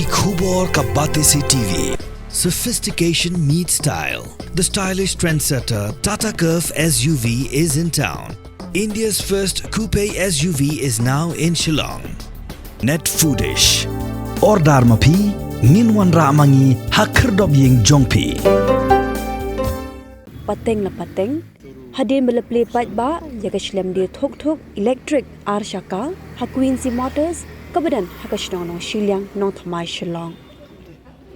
Ki khubor ka bate se TV. Sophistication meets style. The stylish trendsetter Tata Curve SUV is in town. India's first coupe SUV is now in Shillong. Net foodish. Ordar mapi, minwan ramangi hakerdob ying jongpi. Pateng la pateng. Hadir meleplay pat ba, yaga shlem dia Thuk electric arshaka, ha Queency motors, kabadan hakashnono Shillong non thamai Shillong.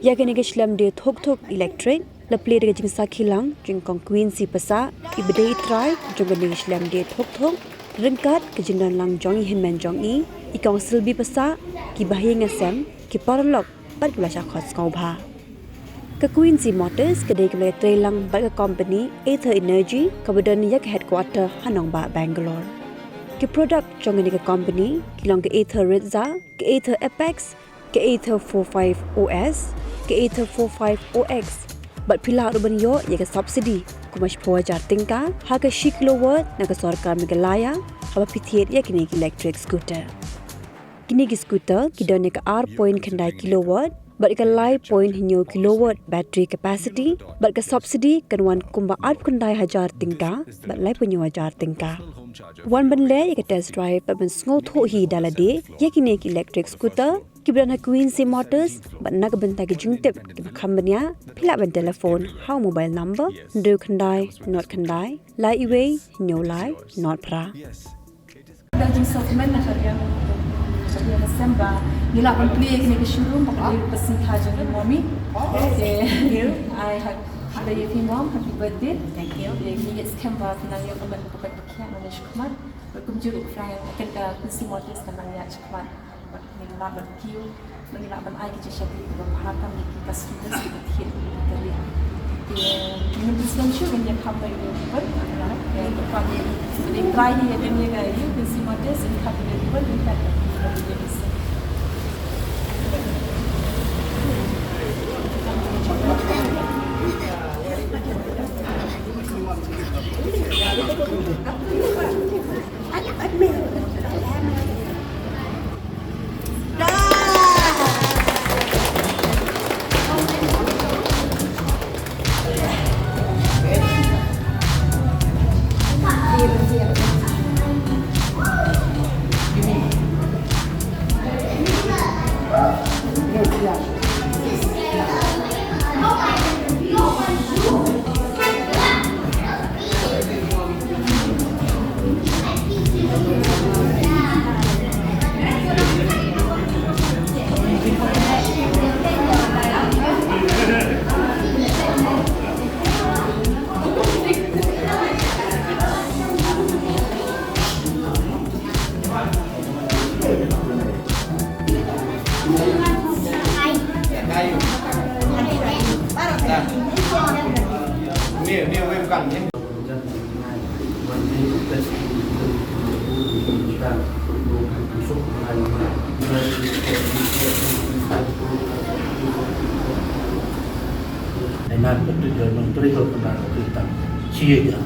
Yaga nega shlem dia Thuk electric, la play de jing sakhilang, jing kong Queency pasa, ibadai try, jong nega shlem dia Thuk, ringkat ke jindan lang jongi hinman jongi, ikong silbi pasa, ki bahinga sem, ki parlok, pat kulasha khos kaubha. Ke Queency Motors kedai kelai trelang bagi company Ether Energy kemudian yak headquarter Hanong Ba Bangalore. Ke produk jongan ke company kilong ke Ether Rizza, ke Ether Apex, ke Ether 45 OS, ke Ether 45 OX. Bat pila ruban yo yak subsidy kumash phajar tingka ha ke 6 kilowatt na ke sarkar megalaya haba pithiet yak ni electric scooter. Kini ki scooter kidone ke R.0 kilowatt but ka lai 0.9 kilowatt battery capacity but ka subsidy kan wan kumba 8,000 tingka but lai 5,000 tingka wan ban le ka test drive but ban sngo tho hi dalade yakine ki electric scooter kibran ha Queency Motors but nak ban ta ki jungtep ki khambania phila ban telephone how mobile number do khandai not khandai lai iwe nyo lai not pra Lajong supplement na kaya December nila pun Plie kini ke showroom pakai pesan thaja ke mommy. I have the happy mom, happy birthday. Thank you. Ini yes Canva nang yang kamu pakai pakai nang shukman. Berkum juru friend akan ke Queency Motors nang yang shukman. Nila ban kiu, nila ban ai ke shabi berharap ni customers kita dari. Ini bukan show yang kami buat. Yang kami sedang try ni yang ni gaya Queency Motors ini kami buat kita. Enak betul dia menteri berkenaan kita cia